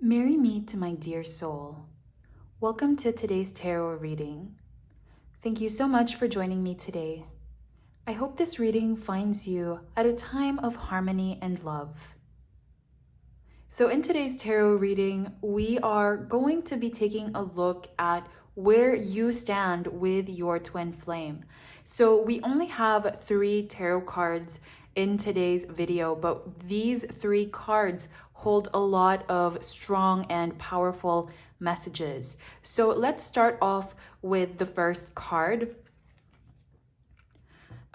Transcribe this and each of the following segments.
Marry me to my dear soul. Welcome to today's tarot reading. Thank you so much for joining me today. I hope this reading finds you at a time of harmony and love. So in today's tarot reading, we are going to be taking a look at where you stand with your twin flame. So we only have 3 tarot cards in today's video, but these 3 cards hold a lot of strong and powerful messages. So let's start off with the first card.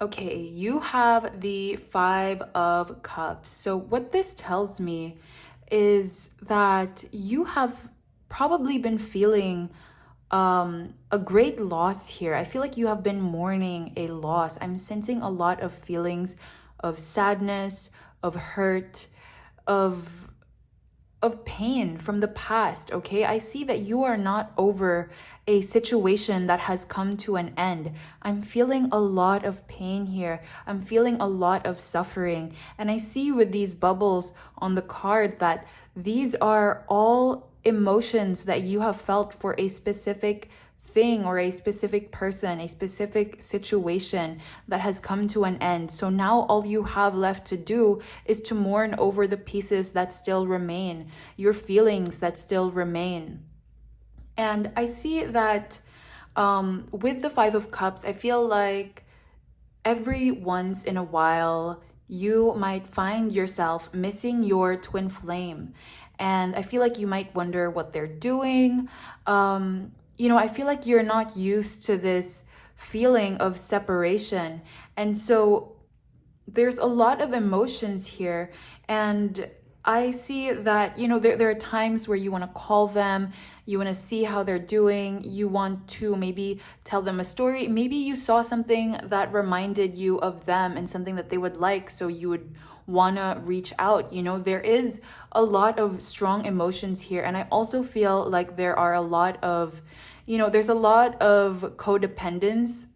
Okay, you have the 5 of Cups. So what this tells me is that you have probably been feeling a great loss here. I feel like you have been mourning a loss. I'm sensing a lot of feelings of sadness, of hurt, of pain from the past, okay? I see that you are not over a situation that has come to an end. I'm feeling a lot of pain here. I'm feeling a lot of suffering. And I see with these bubbles on the card that these are all emotions that you have felt for a specific thing or a specific person, a specific situation that has come to an end. So now all you have left to do is to mourn over the pieces that still remain, your feelings that still remain. And I see that with the 5 of Cups, I feel like every once in a while, you might find yourself missing your twin flame. And I feel like you might wonder what they're doing. I feel like you're not used to this feeling of separation. And so there's a lot of emotions here. And I see that, there are times where you want to call them, you want to see how they're doing, you want to maybe tell them a story. Maybe you saw something that reminded you of them and something that they would like, so you would want to reach out. There is a lot of strong emotions here. And I also feel like there are a lot of, there's a lot of codependence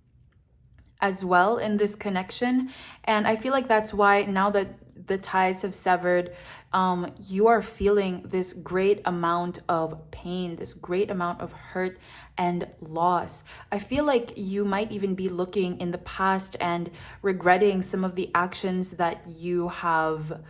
as well in this connection. And I feel like that's why now that the ties have severed, you are feeling this great amount of pain, this great amount of hurt and loss. I feel like you might even be looking in the past and regretting some of the actions that you have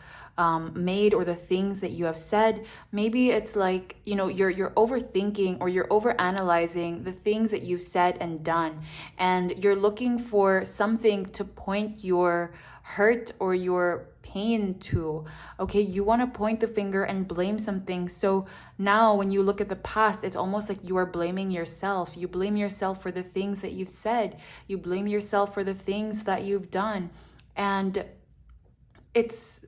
made or the things that you have said. Maybe it's like, you're overthinking or you're overanalyzing the things that you've said and done, and you're looking for something to point your hurt or your pain to. Okay, you want to point the finger and blame something. So now when you look at the past, it's almost like you are blaming yourself. You blame yourself for the things that you've said. You blame yourself for the things that you've done. And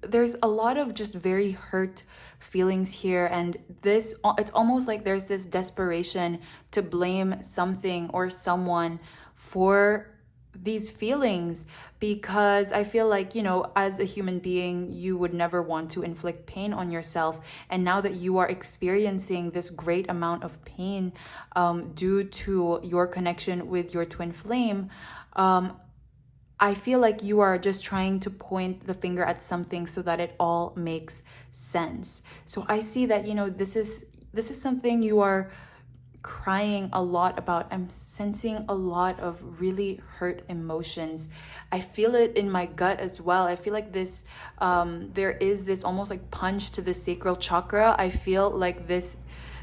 there's a lot of just very hurt feelings here, and it's almost like there's this desperation to blame something or someone for these feelings, because I feel like, as a human being, you would never want to inflict pain on yourself. And now that you are experiencing this great amount of pain due to your connection with your twin flame, I feel like you are just trying to point the finger at something so that it all makes sense. So I see that, this is something you are crying a lot about. I'm sensing a lot of really hurt emotions. I feel it in my gut as well. I feel like there is this almost like punch to the sacral chakra. I feel like this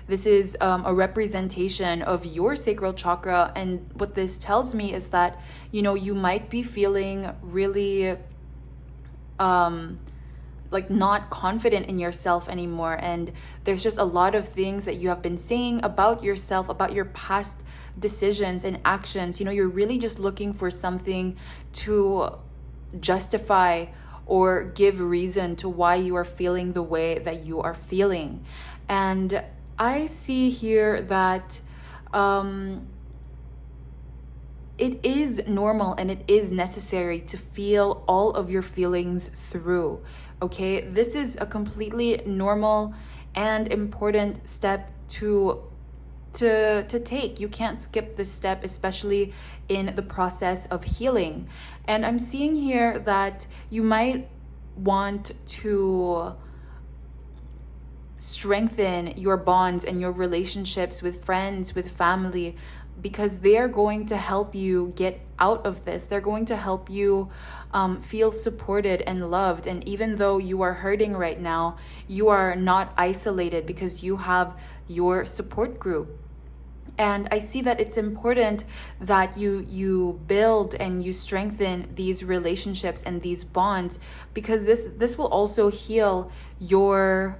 is a representation of your sacral chakra. And what this tells me is that, you might be feeling really like not confident in yourself anymore. And there's just a lot of things that you have been saying about yourself, about your past decisions and actions. You're really just looking for something to justify or give reason to why you are feeling the way that you are feeling. And I see here that it is normal and it is necessary to feel all of your feelings through. Okay, this is a completely normal and important step to take. You can't skip this step, especially in the process of healing. And I'm seeing here that you might want to strengthen your bonds and your relationships with friends, with family, because they are going to help you get out of this. They're going to help you feel supported and loved. And even though you are hurting right now, you are not isolated because you have your support group. And I see that it's important that you build and you strengthen these relationships and these bonds, because this will also heal your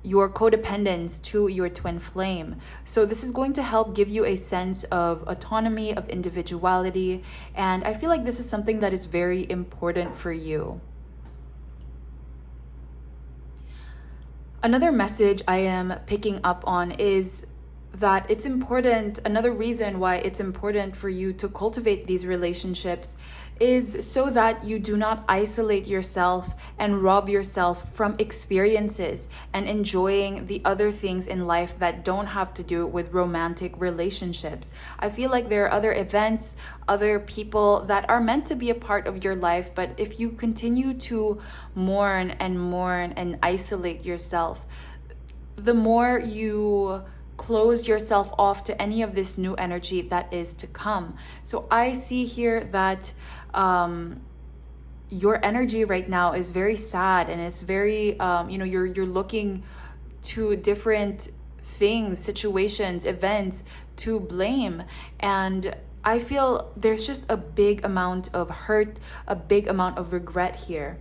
codependence to your twin flame. So this is going to help give you a sense of autonomy, of individuality, and I feel like this is something that is very important for you. Another message I am picking up on is that it's important. Another reason why it's important for you to cultivate these relationships is so that you do not isolate yourself and rob yourself from experiences and enjoying the other things in life that don't have to do with romantic relationships. I feel like there are other events, other people that are meant to be a part of your life, but if you continue to mourn and isolate yourself, the more you close yourself off to any of this new energy that is to come. So I see here that your energy right now is very sad, and it's very you're looking to different things, situations, events to blame, and I feel there's just a big amount of hurt, a big amount of regret here.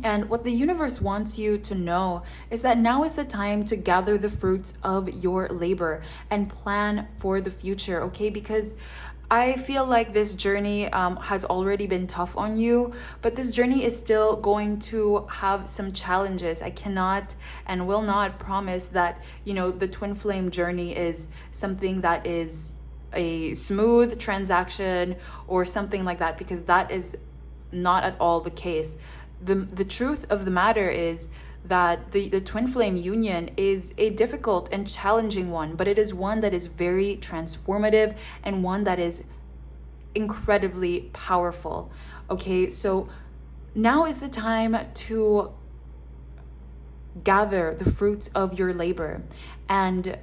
And what the universe wants you to know is that now is the time to gather the fruits of your labor and plan for the future, okay? Because I feel like this journey has already been tough on you, but this journey is still going to have some challenges. I cannot and will not promise that, the twin flame journey is something that is a smooth transaction or something like that, because that is not at all the case. The truth of the matter is that the twin flame union is a difficult and challenging one, but it is one that is very transformative and one that is incredibly powerful. Okay, so now is the time to gather the fruits of your labor, and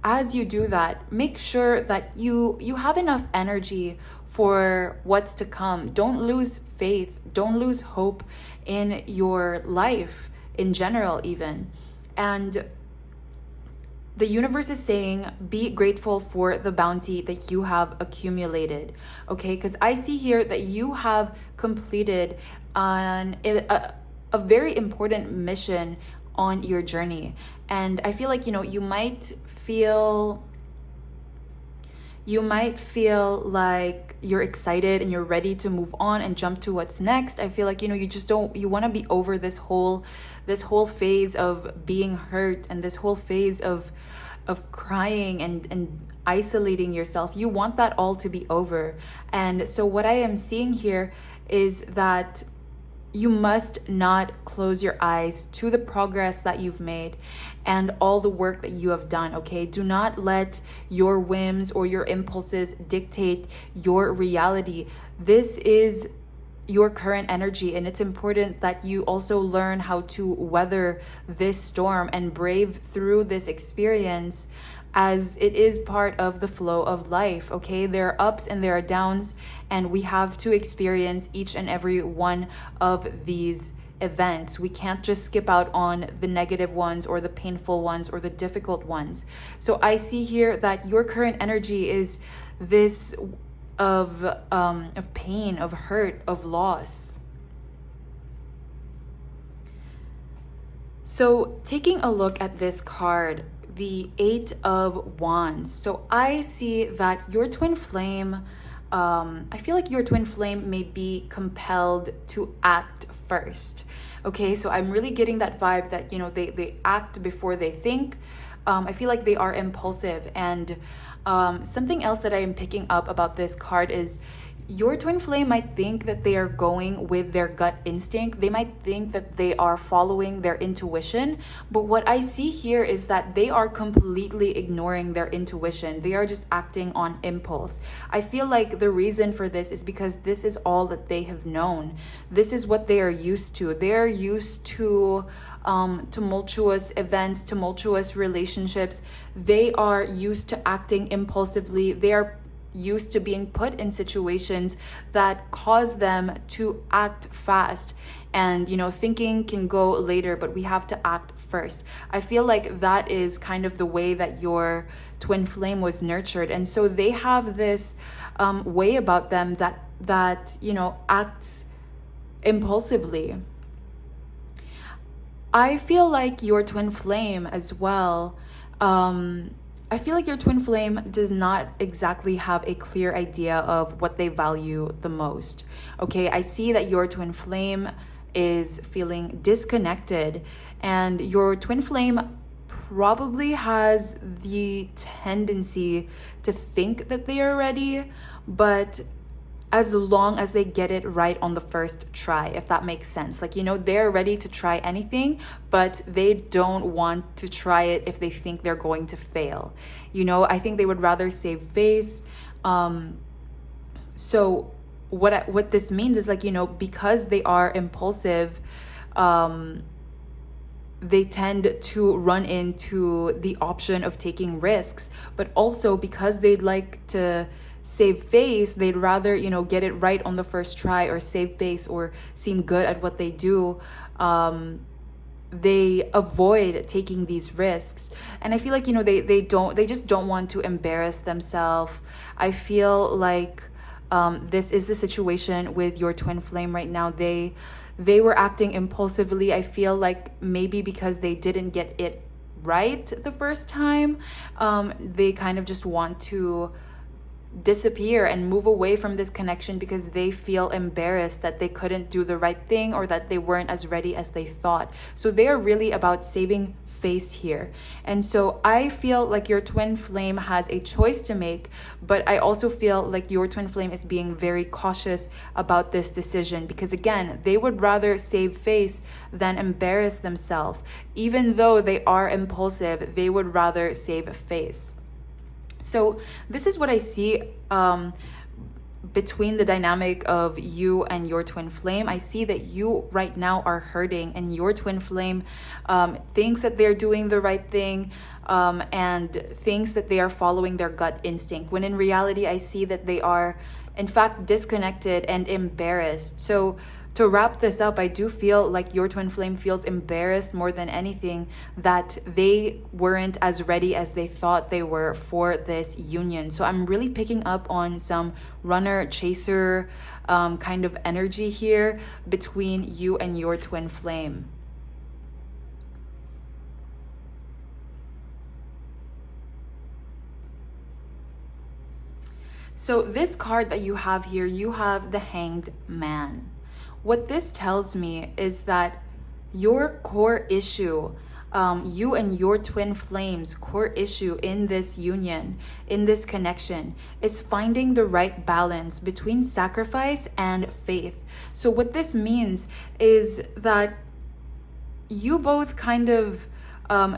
as you do that, make sure that you have enough energy for what's to come. Don't lose faith, don't lose hope in your life in general even. And the universe is saying, be grateful for the bounty that you have accumulated, okay? Because I see here that you have completed a very important mission on your journey. And I feel like, you might feel like you're excited and you're ready to move on and jump to what's next. I feel like, you want to be over this whole phase of being hurt and this whole phase of crying and isolating yourself. You want that all to be over. And so what I am seeing here is that you must not close your eyes to the progress that you've made and all the work that you have done, okay? Do not let your whims or your impulses dictate your reality. This is your current energy, and it's important that you also learn how to weather this storm and brave through this experience, as it is part of the flow of life, okay? There are ups and there are downs, and we have to experience each and every one of these events. We can't just skip out on the negative ones or the painful ones or the difficult ones. So I see here that your current energy is this of pain, of hurt, of loss. So taking a look at this card, the 8 of Wands. So I see that your twin flame, I feel like your twin flame may be compelled to act first. Okay, so I'm really getting that vibe that, they act before they think. I feel like they are impulsive. And something else that I am picking up about this card is your twin flame might think that they are going with their gut instinct. They might think that they are following their intuition. But what I see here is that they are completely ignoring their intuition. They are just acting on impulse. I feel like the reason for this is because this is all that they have known. This is what they are used to. They're used to tumultuous events, tumultuous relationships. They are used to acting impulsively. They are used to being put in situations that cause them to act fast, and thinking can go later, but we have to act first. I feel like that is kind of the way that your twin flame was nurtured, and so they have this way about them that acts impulsively. I feel like your twin flame as well, I feel like your twin flame does not exactly have a clear idea of what they value the most. Okay, I see that your twin flame is feeling disconnected, and your twin flame probably has the tendency to think that they are ready, but as long as they get it right on the first try, if that makes sense. Like, they're ready to try anything, but they don't want to try it if they think they're going to fail. I think they would rather save face. So what this means is, like, because they are impulsive, they tend to run into the option of taking risks, but also because they'd like to save face, they'd rather get it right on the first try, or save face, or seem good at what they do. They avoid taking these risks, and I feel like they just don't want to embarrass themselves. I feel like this is the situation with your twin flame right now. They were acting impulsively. I feel like maybe because they didn't get it right the first time, they kind of just want to disappear and move away from this connection because they feel embarrassed that they couldn't do the right thing, or that they weren't as ready as they thought. So they are really about saving face here. And so I feel like your twin flame has a choice to make, but I also feel like your twin flame is being very cautious about this decision, because again, they would rather save face than embarrass themselves. Even though they are impulsive, they would rather save face. So this is what I see between the dynamic of you and your twin flame. I see that you right now are hurting, and your twin flame thinks that they're doing the right thing, and thinks that they are following their gut instinct, when in reality I see that they are in fact disconnected and embarrassed. So to wrap this up, I do feel like your twin flame feels embarrassed more than anything that they weren't as ready as they thought they were for this union. So I'm really picking up on some runner chaser kind of energy here between you and your twin flame. So this card that you have here, you have the Hanged Man. What this tells me is that your core issue, you and your twin flames' core issue in this union, in this connection, is finding the right balance between sacrifice and faith. So what this means is that you both kind of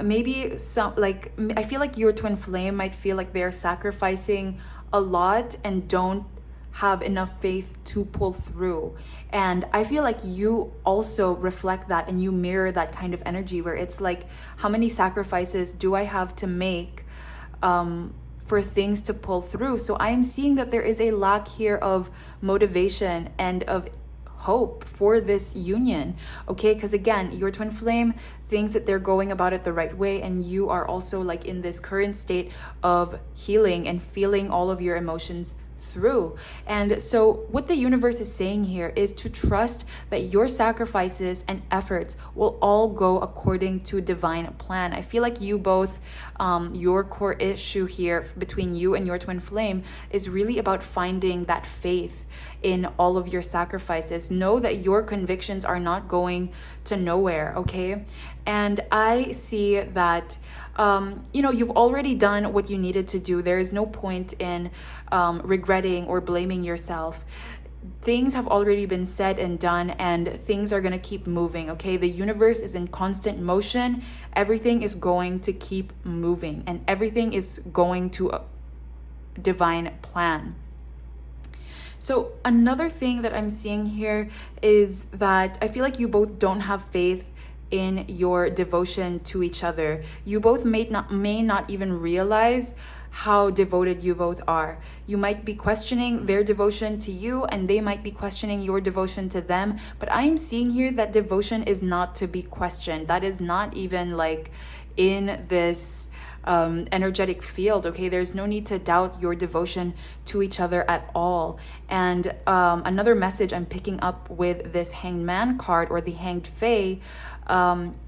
maybe some, like, I feel like your twin flame might feel like they're sacrificing a lot and don't have enough faith to pull through. And I feel like you also reflect that, and you mirror that kind of energy where it's like, how many sacrifices do I have to make for things to pull through? So I'm seeing that there is a lack here of motivation and of hope for this union, okay? Because again, your twin flame thinks that they're going about it the right way, and you are also like in this current state of healing and feeling all of your emotions through. And so what the universe is saying here is to trust that your sacrifices and efforts will all go according to divine plan. I feel like you both, your core issue here between you and your twin flame is really about finding that faith in all of your sacrifices. Know that your convictions are not going to nowhere, okay? And I see that you've already done what you needed to do. There is no point in regretting or blaming yourself. Things have already been said and done, and things are going to keep moving, okay? The universe is in constant motion. Everything is going to keep moving, and everything is going to a divine plan. So another thing that I'm seeing here is that I feel like you both don't have faith in your devotion to each other. You both may not even realize how devoted you both are. You might be questioning their devotion to you, and they might be questioning your devotion to them. But I am seeing here that devotion is not to be questioned. That is not even like in this energetic field, okay? There's no need to doubt your devotion to each other at all. And another message I'm picking up with this Hanged Man card, or the Hanged Fae,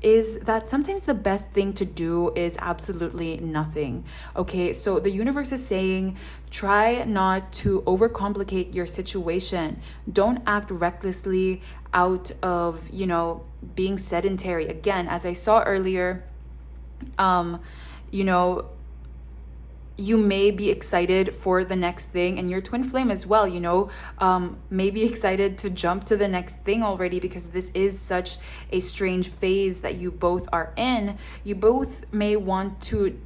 is that sometimes the best thing to do is absolutely nothing, okay? So the universe is saying, try not to overcomplicate your situation. Don't act recklessly out of, being sedentary. Again, as I saw earlier, you may be excited for the next thing, and your twin flame as well, may be excited to jump to the next thing already, because this is such a strange phase that you both are in. You both may want to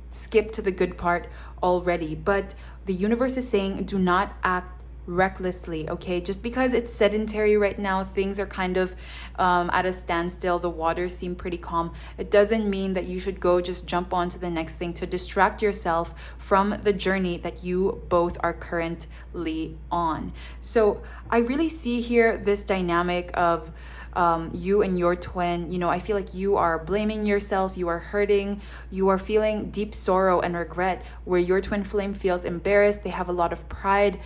skip to the good part already, but the universe is saying, do not act recklessly, okay? Just because it's sedentary right now, things are kind of at a standstill, the waters seem pretty calm, it doesn't mean that you should go just jump on to the next thing to distract yourself from the journey that you both are currently on. So I really see here this dynamic of you and your twin. I feel like you are blaming yourself, you are hurting, you are feeling deep sorrow and regret, where your twin flame feels embarrassed. They have a lot of pride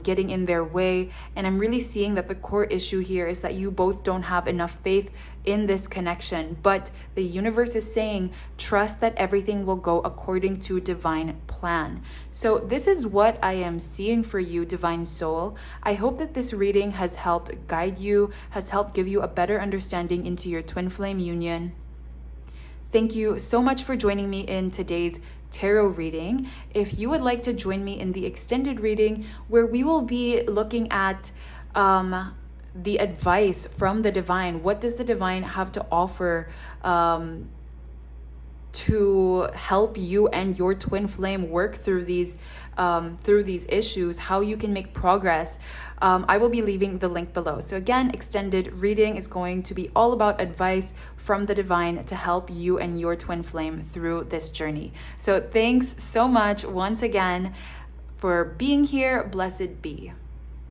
getting in their way. And I'm really seeing that the core issue here is that you both don't have enough faith in this connection. But the universe is saying, trust that everything will go according to divine plan. So this is what I am seeing for you, divine soul. I hope that this reading has helped guide you, has helped give you a better understanding into your twin flame union. Thank you so much for joining me in today's tarot reading. If you would like to join me in the extended reading, where we will be looking at the advice from the divine, what does the divine have to offer to help you and your twin flame work through these issues, how you can make progress, I will be leaving the link below. So again, extended reading is going to be all about advice from the divine to help you and your twin flame through this journey. So thanks so much once again for being here. Blessed be.